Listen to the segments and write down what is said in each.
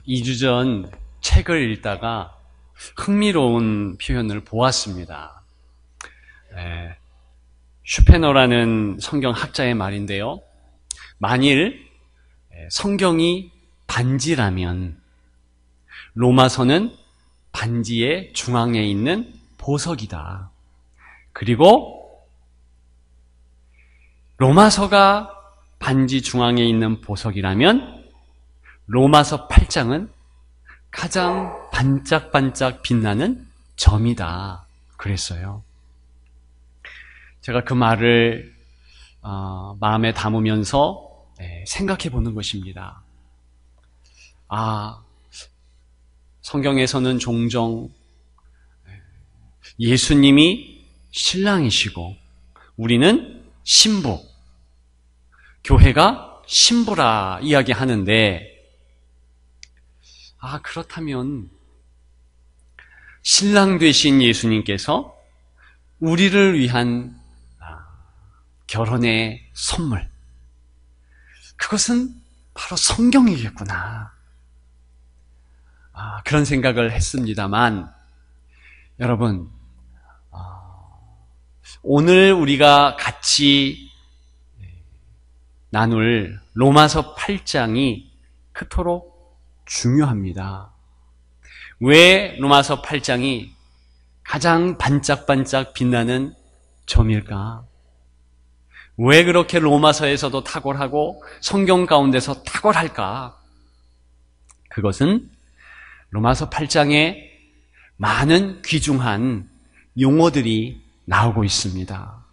2주 전 책을 읽다가 흥미로운 표현을 보았습니다. 슈페너라는 성경학자의 말인데요. 만일 성경이 반지라면 로마서는 반지의 중앙에 있는 보석이다. 그리고 로마서가 반지 중앙에 있는 보석이라면 로마서 8장은 가장 반짝반짝 빛나는 점이다. 그랬어요. 제가 그 말을 마음에 담으면서 생각해 보는 것입니다. 성경에서는 종종 예수님이 신랑이시고 우리는 신부, 교회가 신부라 이야기하는데 그렇다면 신랑 되신 예수님께서 우리를 위한 결혼의 선물, 그것은 바로 성경이겠구나. 그런 생각을 했습니다만 여러분, 오늘 우리가 같이 나눌 로마서 8장이 그토록 중요합니다. 왜 로마서 8장이 가장 반짝반짝 빛나는 점일까? 왜 그렇게 로마서에서도 탁월하고 성경 가운데서 탁월할까? 그것은 로마서 8장에 많은 귀중한 용어들이 나오고 있습니다.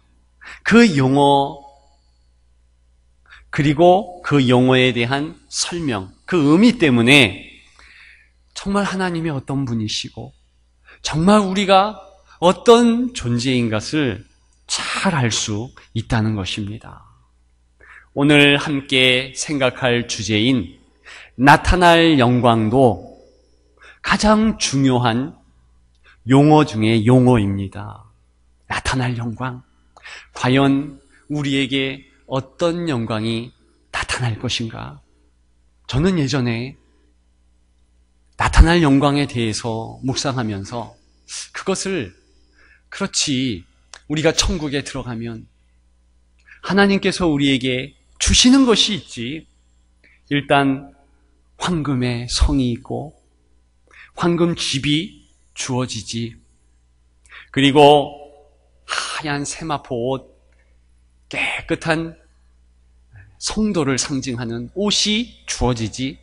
그 용어, 그리고 그 용어에 대한 설명, 그 의미 때문에 정말 하나님이 어떤 분이시고 정말 우리가 어떤 존재인 것을 잘 알 수 있다는 것입니다. 오늘 함께 생각할 주제인 나타날 영광도 가장 중요한 용어 중에 용어입니다. 나타날 영광. 과연 우리에게 어떤 영광이 나타날 것인가? 저는 예전에 나타날 영광에 대해서 묵상하면서 그것을 그렇지, 우리가 천국에 들어가면 하나님께서 우리에게 주시는 것이 있지. 일단 황금의 성이 있고 황금 집이 주어지지. 그리고 하얀 세마포 옷, 깨끗한 성도를 상징하는 옷이 주어지지.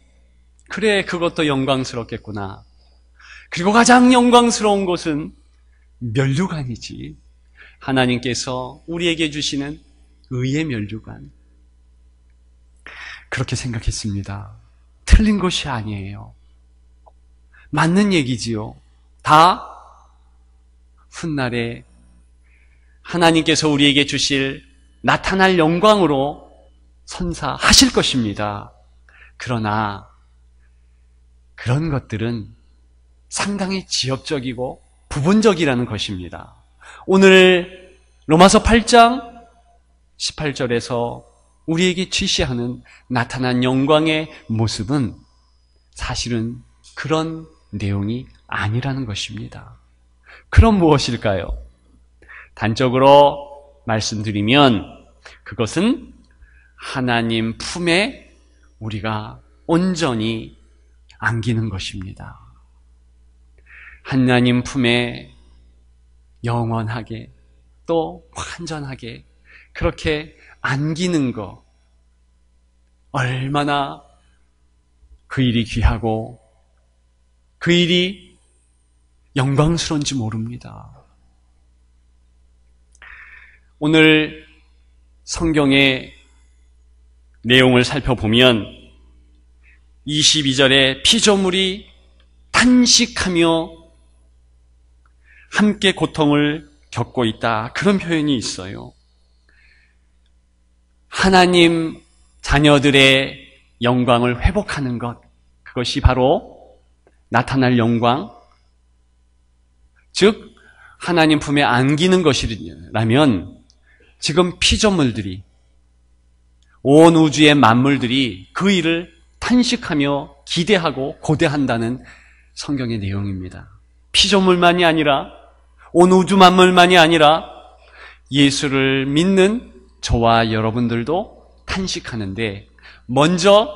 그래, 그것도 영광스럽겠구나. 그리고 가장 영광스러운 것은 면류관이지. 하나님께서 우리에게 주시는 의의 면류관. 그렇게 생각했습니다. 틀린 것이 아니에요. 맞는 얘기지요. 다 훗날에 하나님께서 우리에게 주실 나타날 영광으로 선사하실 것입니다. 그러나 그런 것들은 상당히 지엽적이고 부분적이라는 것입니다. 오늘 로마서 8장 18절에서 우리에게 지시하는 나타난 영광의 모습은 사실은 그런 내용이 아니라는 것입니다. 그럼 무엇일까요? 단적으로 말씀드리면 그것은 하나님 품에 우리가 온전히 안기는 것입니다. 하나님 품에 영원하게 또 완전하게 그렇게 안기는 것, 얼마나 그 일이 귀하고 그 일이 영광스러운지 모릅니다. 오늘 성경의 내용을 살펴보면 22절에 피조물이 탄식하며 함께 고통을 겪고 있다. 그런 표현이 있어요. 하나님 자녀들의 영광을 회복하는 것, 그것이 바로 나타날 영광, 즉 하나님 품에 안기는 것이라면 지금 피조물들이, 온 우주의 만물들이 그 일을 탄식하며 기대하고 고대한다는 성경의 내용입니다. 피조물만이 아니라 온 우주 만물만이 아니라 예수를 믿는 저와 여러분들도 탄식하는데, 먼저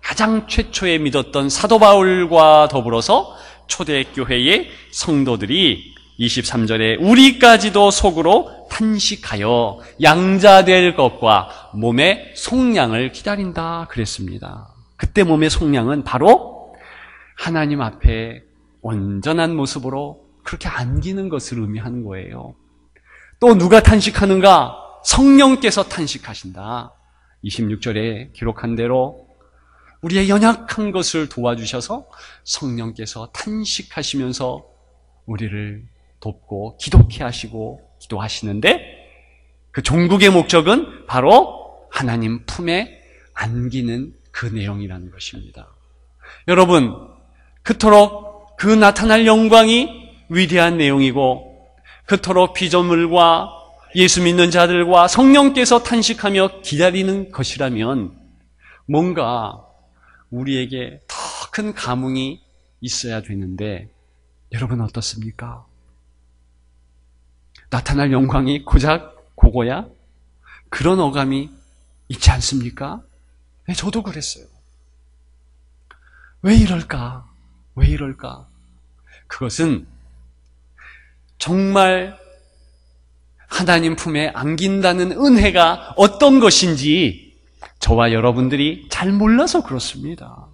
가장 최초에 믿었던 사도 바울과 더불어서 초대교회의 성도들이 23절에 우리까지도 속으로 탄식하여 양자될 것과 몸의 속량을 기다린다 그랬습니다. 그때 몸의 속량은 바로 하나님 앞에 온전한 모습으로 그렇게 안기는 것을 의미하는 거예요. 또 누가 탄식하는가? 성령께서 탄식하신다. 26절에 기록한 대로 우리의 연약한 것을 도와주셔서 성령께서 탄식하시면서 우리를 돕고 기독케 하시고 기도하시는데, 그 종국의 목적은 바로 하나님 품에 안기는 그 내용이라는 것입니다. 여러분, 그토록 그 나타날 영광이 위대한 내용이고, 그토록 피조물과 예수 믿는 자들과 성령께서 탄식하며 기다리는 것이라면 뭔가 우리에게 더 큰 감흥이 있어야 되는데, 여러분 어떻습니까? 나타날 영광이 고작 그거야? 그런 어감이 있지 않습니까? 네, 저도 그랬어요. 왜 이럴까? 왜 이럴까? 그것은 정말 하나님 품에 안긴다는 은혜가 어떤 것인지 저와 여러분들이 잘 몰라서 그렇습니다.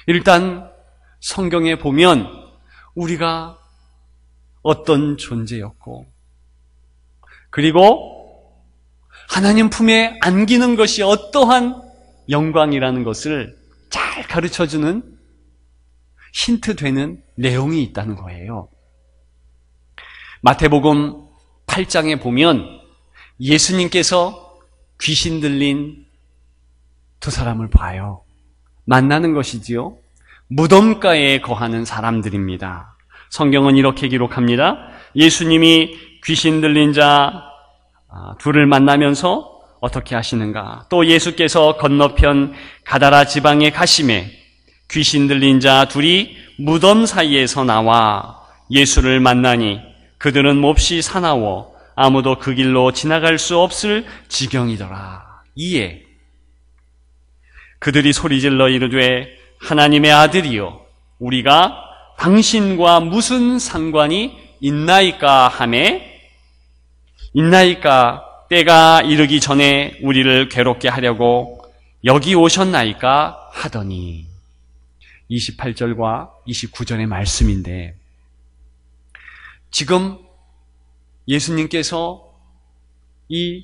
일단 성경에 보면 우리가 어떤 존재였고, 그리고 하나님 품에 안기는 것이 어떠한 영광이라는 것을 잘 가르쳐주는 힌트 되는 내용이 있다는 거예요. 마태복음 8장에 보면 예수님께서 귀신 들린 두 사람을 봐요. 만나는 것이지요. 무덤가에 거하는 사람들입니다. 성경은 이렇게 기록합니다. 예수님이 귀신 들린 자 둘을 만나면서 어떻게 하시는가? 또 예수께서 건너편 가다라 지방에 가심에 귀신 들린 자 둘이 무덤 사이에서 나와 예수를 만나니 그들은 몹시 사나워 아무도 그 길로 지나갈 수 없을 지경이더라. 이에 그들이 소리질러 이르되 하나님의 아들이여 우리가 당신과 무슨 상관이 있나이까 하매 있나이까 때가 이르기 전에 우리를 괴롭게 하려고 여기 오셨나이까 하더니 28절과 29절의 말씀인데, 지금 예수님께서 이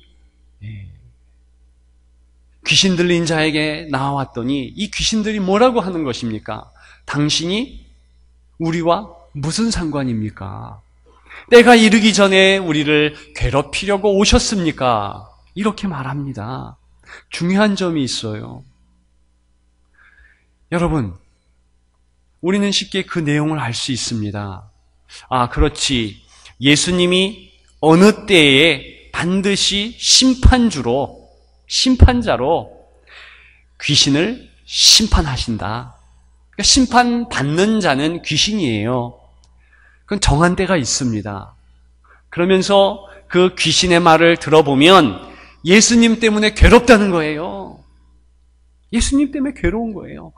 귀신 들린 자에게 나왔더니 이 귀신들이 뭐라고 하는 것입니까? 당신이 우리와 무슨 상관입니까? 때가 이르기 전에 우리를 괴롭히려고 오셨습니까? 이렇게 말합니다. 중요한 점이 있어요. 여러분, 우리는 쉽게 그 내용을 알 수 있습니다. 아, 그렇지. 예수님이 어느 때에 반드시 심판자로 귀신을 심판하신다. 그러니까 심판받는 자는 귀신이에요. 그건 정한 때가 있습니다. 그러면서 그 귀신의 말을 들어보면 예수님 때문에 괴롭다는 거예요. 예수님 때문에 괴로운 거예요.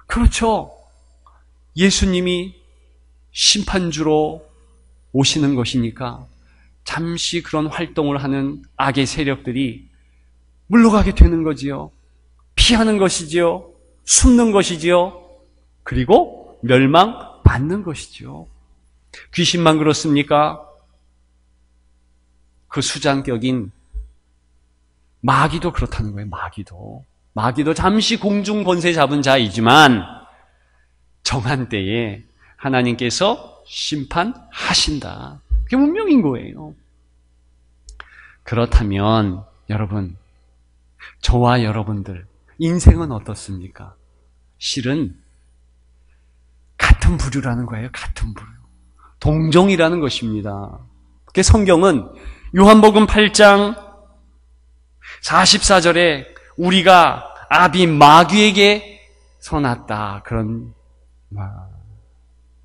그렇죠. 예수님이 심판주로 오시는 것이니까 잠시 그런 활동을 하는 악의 세력들이 물러가게 되는 거지요. 피하는 것이지요. 숨는 것이지요. 그리고 멸망받는 것이지요. 귀신만 그렇습니까? 그 수장격인 마귀도 그렇다는 거예요. 마귀도 잠시 공중 권세 잡은 자이지만 정한 때에 하나님께서 심판하신다. 그게 운명인 거예요. 그렇다면 여러분, 저와 여러분들 인생은 어떻습니까? 실은 같은 부류라는 거예요. 같은 부류. 동종이라는 것입니다. 그게 성경은 요한복음 8장 44절에 우리가 아비 마귀에게서 났다. 그런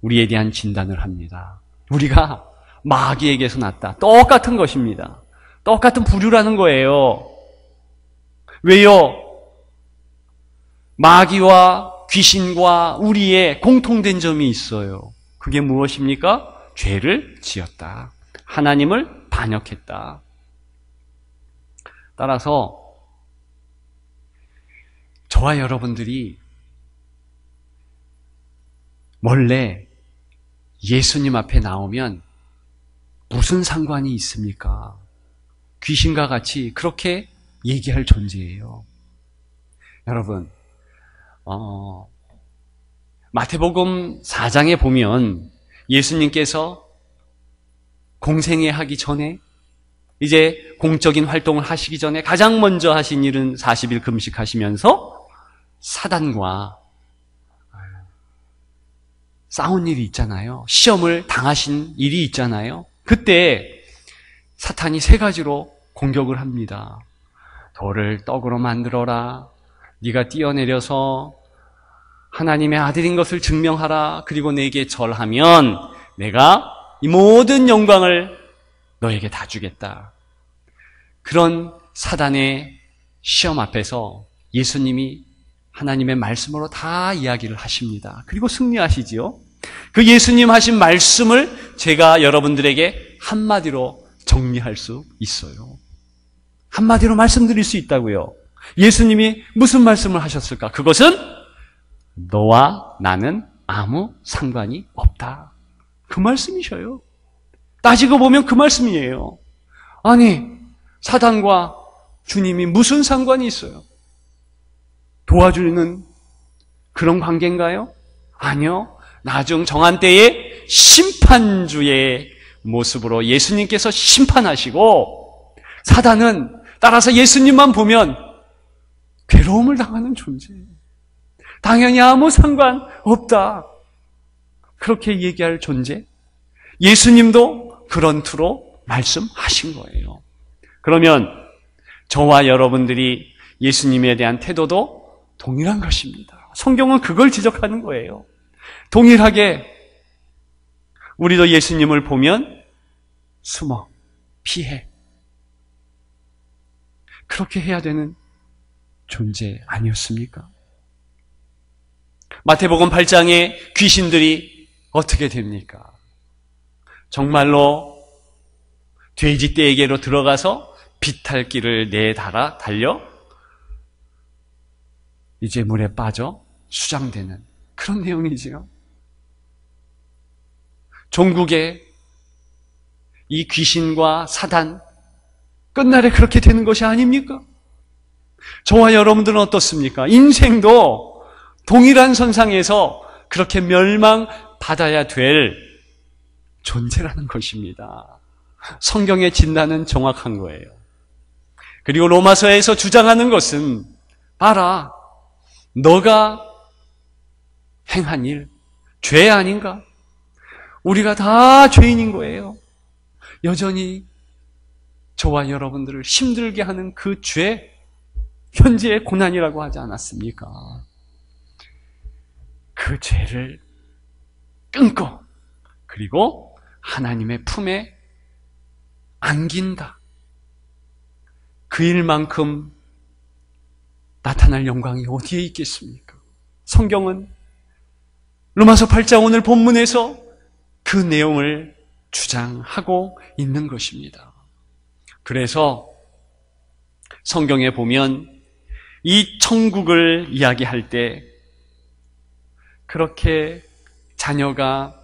우리에 대한 진단을 합니다. 우리가 마귀에게서 났다. 똑같은 것입니다. 똑같은 부류라는 거예요. 왜요? 마귀와 귀신과 우리의 공통된 점이 있어요. 그게 무엇입니까? 죄를 지었다. 하나님을 반역했다. 따라서 저와 여러분들이 원래 예수님 앞에 나오면 무슨 상관이 있습니까? 귀신과 같이 그렇게 얘기할 존재예요. 여러분, 마태복음 4장에 보면 예수님께서 공생애 하기 전에, 이제 공적인 활동을 하시기 전에 가장 먼저 하신 일은 40일 금식하시면서 사단과 싸운 일이 있잖아요. 시험을 당하신 일이 있잖아요. 그때 사탄이 세 가지로 공격을 합니다. 돌을 떡으로 만들어라. 네가 뛰어내려서 하나님의 아들인 것을 증명하라. 그리고 내게 절하면 내가 이 모든 영광을 너에게 다 주겠다. 그런 사단의 시험 앞에서 예수님이 하나님의 말씀으로 다 이야기를 하십니다. 그리고 승리하시지요. 그 예수님 하신 말씀을 제가 여러분들에게 한마디로 정리할 수 있어요. 한마디로 말씀드릴 수 있다고요. 예수님이 무슨 말씀을 하셨을까? 그것은 너와 나는 아무 상관이 없다. 그 말씀이셔요. 따지고 보면 그 말씀이에요. 아니, 사단과 주님이 무슨 상관이 있어요? 도와주는 그런 관계인가요? 아니요. 나중 정한 때에 심판주의 모습으로 예수님께서 심판하시고, 사단은 따라서 예수님만 보면 괴로움을 당하는 존재예요. 당연히 아무 상관없다. 그렇게 얘기할 존재. 예수님도 그런 투로 말씀하신 거예요. 그러면 저와 여러분들이 예수님에 대한 태도도 동일한 것입니다. 성경은 그걸 지적하는 거예요. 동일하게 우리도 예수님을 보면 숨어, 피해. 그렇게 해야 되는 존재 아니었습니까? 마태복음 8장에 귀신들이 어떻게 됩니까? 정말로 돼지 떼에게로 들어가서 비탈길을 내달아 달려 이제 물에 빠져 수장되는 그런 내용이지요. 종국의 이 귀신과 사단 끝날에 그렇게 되는 것이 아닙니까? 저와 여러분들은 어떻습니까? 인생도 동일한 선상에서 그렇게 멸망받아야 될 존재라는 것입니다. 성경의 진단은 정확한 거예요. 그리고 로마서에서 주장하는 것은 봐라, 너가 행한 일, 죄 아닌가? 우리가 다 죄인인 거예요. 여전히 저와 여러분들을 힘들게 하는 그 죄, 현재의 고난이라고 하지 않았습니까? 그 죄를 끊고 그리고 하나님의 품에 안긴다. 그 일만큼 나타날 영광이 어디에 있겠습니까? 성경은 로마서 8장 오늘 본문에서 그 내용을 주장하고 있는 것입니다. 그래서 성경에 보면 이 천국을 이야기할 때 그렇게 자녀가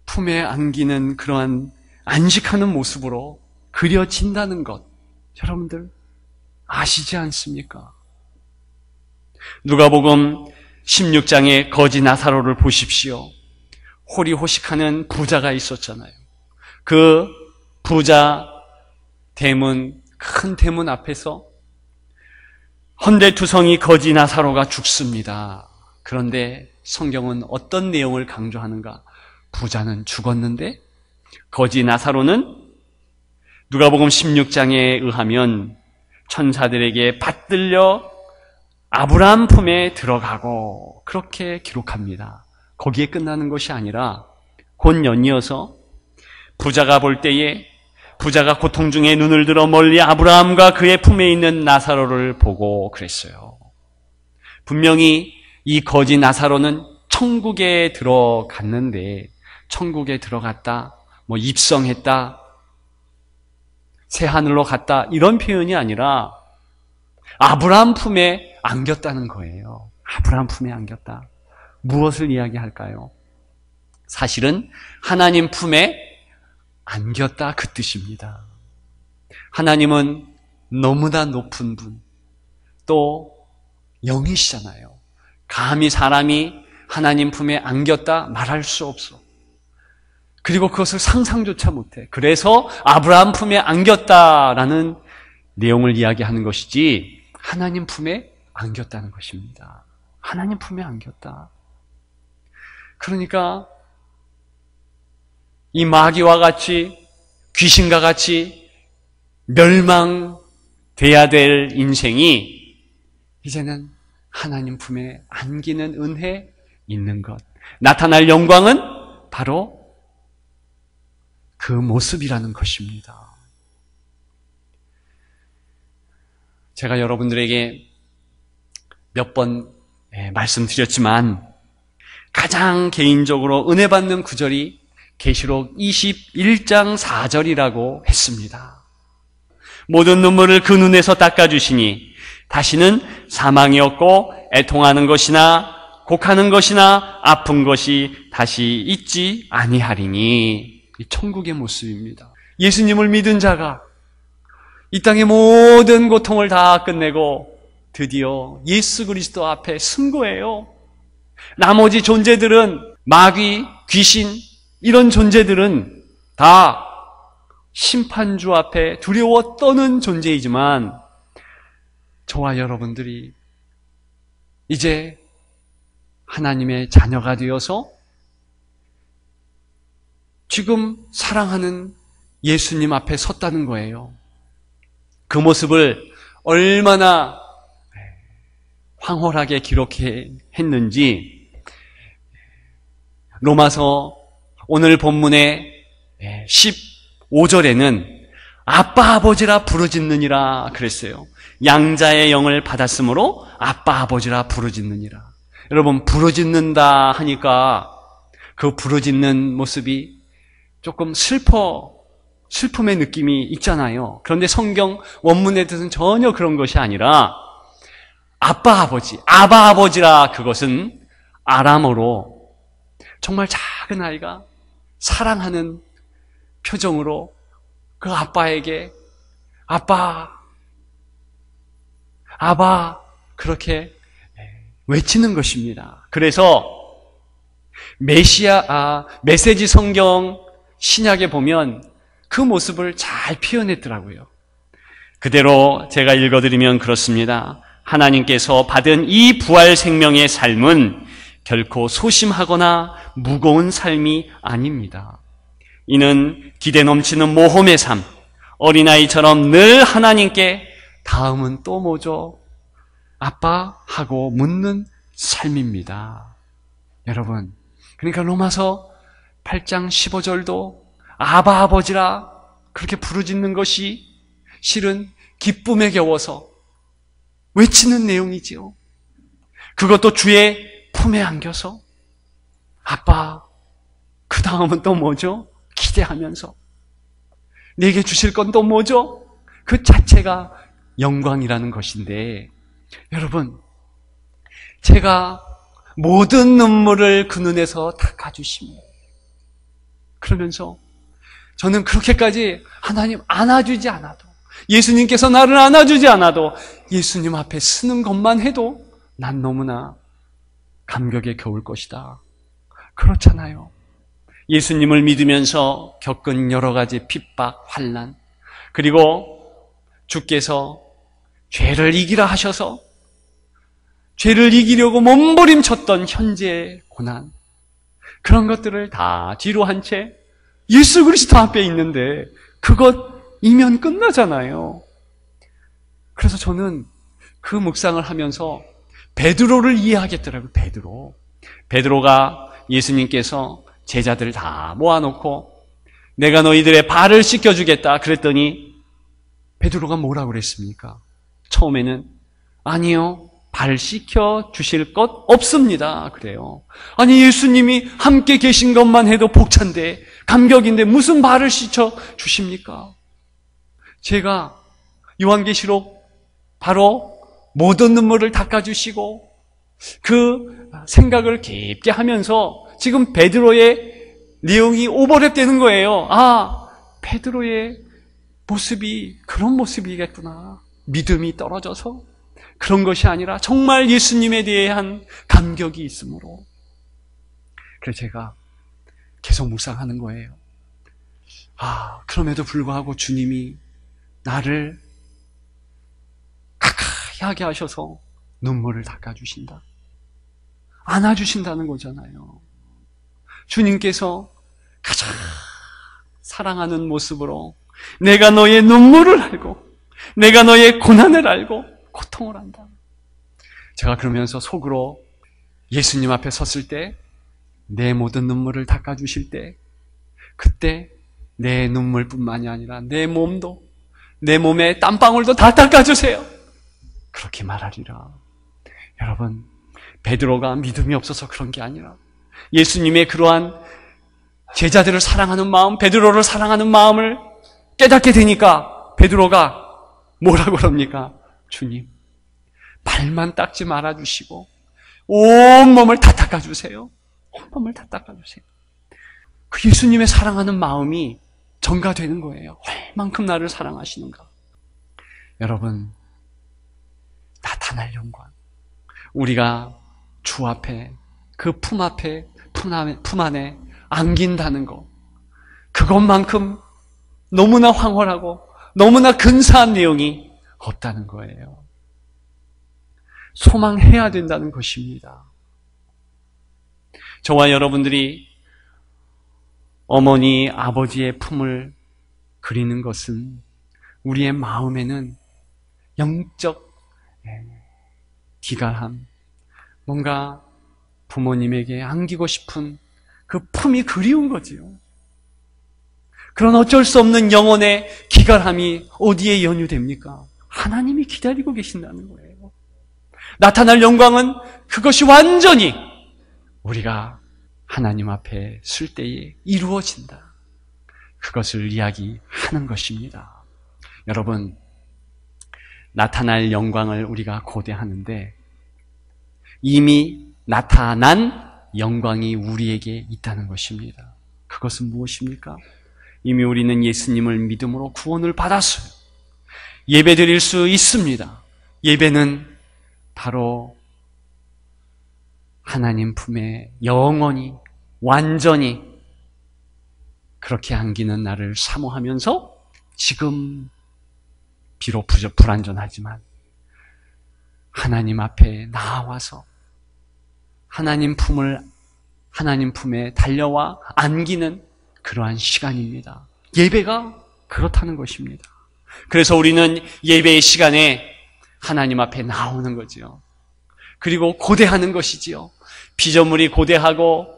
품에 안기는 그러한 안식하는 모습으로 그려진다는 것, 여러분들 아시지 않습니까? 누가복음 16장의 거지 나사로를 보십시오. 호리호식하는 부자가 있었잖아요. 그 부자 대문, 큰 대문 앞에서 헌데투성이 거지 나사로가 죽습니다. 그런데 성경은 어떤 내용을 강조하는가? 부자는 죽었는데 거지 나사로는 누가복음 16장에 의하면 천사들에게 받들려 아브라함 품에 들어가고 그렇게 기록합니다. 거기에 끝나는 것이 아니라 곧 연이어서 부자가 볼 때에 부자가 고통 중에 눈을 들어 멀리 아브라함과 그의 품에 있는 나사로를 보고 그랬어요. 분명히 이 거지 나사로는 천국에 들어갔는데 천국에 들어갔다, 입성했다, 새하늘로 갔다 이런 표현이 아니라 아브라함 품에 안겼다는 거예요. 아브라함 품에 안겼다. 무엇을 이야기할까요? 사실은 하나님 품에 안겼다 그 뜻입니다. 하나님은 너무나 높은 분, 또 영이시잖아요. 감히 사람이 하나님 품에 안겼다 말할 수 없어. 그리고 그것을 상상조차 못해. 그래서 아브라함 품에 안겼다라는 내용을 이야기하는 것이지 하나님 품에 안겼다는 것입니다. 하나님 품에 안겼다. 그러니까 이 마귀와 같이 귀신과 같이 멸망돼야 될 인생이 이제는 하나님 품에 안기는 은혜 있는 것. 나타날 영광은 바로 그 모습이라는 것입니다. 제가 여러분들에게 몇 번 말씀드렸지만 가장 개인적으로 은혜 받는 구절이 계시록 21장 4절이라고 했습니다. 모든 눈물을 그 눈에서 닦아주시니 다시는 사망이 없고 애통하는 것이나 곡하는 것이나 아픈 것이 다시 있지 아니하리니. 이 천국의 모습입니다. 예수님을 믿은 자가 이 땅의 모든 고통을 다 끝내고 드디어 예수 그리스도 앞에 선 거예요. 나머지 존재들은 마귀, 귀신 이런 존재들은 다 심판주 앞에 두려워 떠는 존재이지만 저와 여러분들이 이제 하나님의 자녀가 되어서 지금 사랑하는 예수님 앞에 섰다는 거예요. 그 모습을 얼마나 황홀하게 기록했는지 로마서 오늘 본문의 15절에는 아빠 아버지라 부르짖느니라 그랬어요. 양자의 영을 받았으므로 아빠 아버지라 부르짖느니라. 여러분, 부르짖는다 하니까 그 부르짖는 모습이 조금 슬픔의 느낌이 있잖아요. 그런데 성경 원문의 뜻은 전혀 그런 것이 아니라 아빠 아버지, 아바 아버지라, 그것은 아람어로 정말 작은 아이가 사랑하는 표정으로 그 아빠에게 아빠, 아바 그렇게 외치는 것입니다. 그래서 메시지 성경 신약에 보면 그 모습을 잘 표현했더라고요. 그대로 제가 읽어드리면 그렇습니다. 하나님께서 받은 이 부활 생명의 삶은 결코 소심하거나 무거운 삶이 아닙니다. 이는 기대 넘치는 모험의 삶, 어린아이처럼 늘 하나님께 다음은 또 뭐죠? 아빠? 하고 묻는 삶입니다. 여러분, 그러니까 로마서 8장 15절도 아바 아버지라 그렇게 부르짖는 것이 실은 기쁨에 겨워서 외치는 내용이지요. 그것도 주의 품에 안겨서 아빠, 그 다음은 또 뭐죠? 기대하면서 내게 주실 건 또 뭐죠? 그 자체가 영광이라는 것인데, 여러분, 제가 모든 눈물을 그 눈에서 닦아주시며 그러면서 저는 그렇게까지 하나님 안아주지 않아도, 예수님께서 나를 안아주지 않아도 예수님 앞에 서는 것만 해도 난 너무나 감격에 겨울 것이다. 그렇잖아요. 예수님을 믿으면서 겪은 여러 가지 핍박, 환난, 그리고 주께서 죄를 이기라 하셔서 죄를 이기려고 몸부림쳤던 현재의 고난, 그런 것들을 다 뒤로 한 채 예수 그리스도 앞에 있는데 그것이면 끝나잖아요. 그래서 저는 그 묵상을 하면서 베드로를 이해하겠더라고요. 베드로가 예수님께서 제자들 다 모아놓고 내가 너희들의 발을 씻겨주겠다 그랬더니 베드로가 뭐라고 그랬습니까? 처음에는 아니요, 발 씻겨 주실 것 없습니다 그래요. 아니, 예수님이 함께 계신 것만 해도 벅찬데, 감격인데 무슨 발을 씻겨 주십니까? 제가 요한계시록 바로 모든 눈물을 닦아주시고 그 생각을 깊게 하면서 지금 베드로의 내용이 오버랩되는 거예요. 아, 베드로의 모습이 그런 모습이겠구나. 믿음이 떨어져서 그런 것이 아니라 정말 예수님에 대한 감격이 있으므로. 그래서 제가 계속 묵상하는 거예요. 아, 그럼에도 불구하고 주님이 나를 가까이 하게 하셔서 눈물을 닦아주신다. 안아주신다는 거잖아요. 주님께서 가장 사랑하는 모습으로 내가 너의 눈물을 알고 내가 너의 고난을 알고 고통을 안다. 제가 그러면서 속으로 예수님 앞에 섰을 때 내 모든 눈물을 닦아주실 때 그때 내 눈물뿐만이 아니라 내 몸도 내 몸의 땀방울도 다 닦아주세요. 그렇게 말하리라. 여러분, 베드로가 믿음이 없어서 그런 게 아니라 예수님의 그러한 제자들을 사랑하는 마음, 베드로를 사랑하는 마음을 깨닫게 되니까 베드로가 뭐라고 그럽니까? 주님, 발만 닦지 말아주시고 온몸을 다 닦아주세요. 온몸을 다 닦아주세요. 그 예수님의 사랑하는 마음이 전가되는 거예요. 얼만큼 나를 사랑하시는가. 여러분, 나타날 영광, 우리가 주 앞에 그 품 앞에 품 안에 안긴다는 것, 그것만큼 너무나 황홀하고 너무나 근사한 내용이 없다는 거예요. 소망해야 된다는 것입니다. 저와 여러분들이 어머니, 아버지의 품을 그리는 것은 우리의 마음에는 영적 기갈함, 뭔가 부모님에게 안기고 싶은 그 품이 그리운 거지요. 그런 어쩔 수 없는 영혼의 기갈함이 어디에 연유됩니까? 하나님이 기다리고 계신다는 거예요. 나타날 영광은 그것이 완전히 우리가 하나님 앞에 쓸 때에 이루어진다. 그것을 이야기하는 것입니다. 여러분, 나타날 영광을 우리가 고대하는데 이미 나타난 영광이 우리에게 있다는 것입니다. 그것은 무엇입니까? 이미 우리는 예수님을 믿음으로 구원을 받았어요. 예배 드릴 수 있습니다. 예배는 바로 하나님 품에 영원히 완전히 그렇게 안기는 나를 사모하면서 지금 비록 불완전하지만 하나님 앞에 나와서 하나님 품에 달려와 안기는 그러한 시간입니다. 예배가 그렇다는 것입니다. 그래서 우리는 예배의 시간에 하나님 앞에 나오는 거지요. 그리고 고대하는 것이지요. 피조물이 고대하고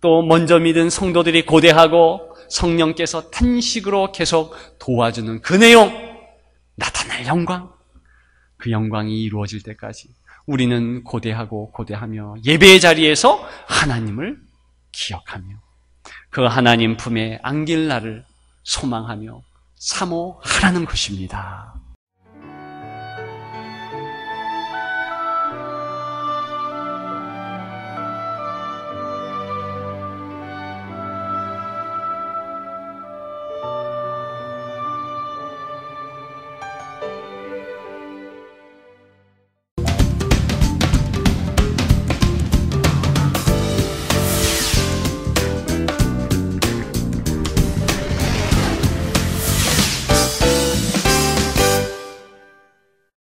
또 먼저 믿은 성도들이 고대하고 성령께서 탄식으로 계속 도와주는 그 내용, 나타날 영광, 그 영광이 이루어질 때까지 우리는 고대하며 예배의 자리에서 하나님을 기억하며 그 하나님 품에 안길 날을 소망하며 사모하라는 것입니다.